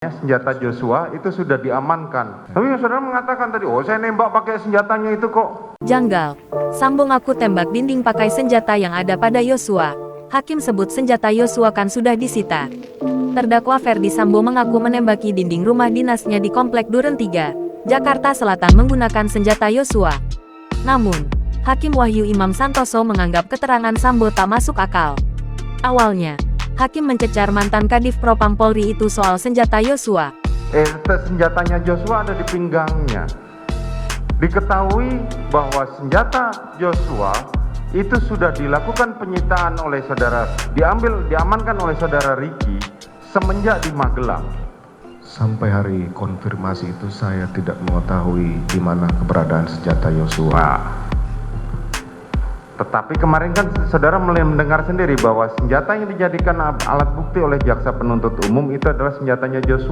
senjata Joshua itu sudah diamankan. Tapi saudara mengatakan tadi, oh saya nembak pakai senjatanya itu kok. Janggal. Sambo ngaku tembak dinding pakai senjata yang ada pada Yosua. Hakim sebut senjata Yosua kan sudah disita. Terdakwa Ferdi Sambo mengaku menembaki dinding rumah dinasnya di Komplek Duren 3, Jakarta Selatan menggunakan senjata Yosua. Namun, Hakim Wahyu Imam Santoso menganggap keterangan Sambo tak masuk akal. Awalnya, Hakim mencecar mantan Kadif Propam Polri itu soal senjata Yosua. Senjatanya Joshua ada di pinggangnya. Diketahui bahwa senjata Joshua itu sudah dilakukan penyitaan oleh saudara, diamankan oleh saudara Ricky semenjak di Magelang. Sampai hari konfirmasi itu saya tidak mengetahui di mana keberadaan senjata Yosua. Tetapi kemarin kan saudara mendengar sendiri bahwa senjata yang dijadikan alat bukti oleh jaksa penuntut umum itu adalah senjatanya Joshua.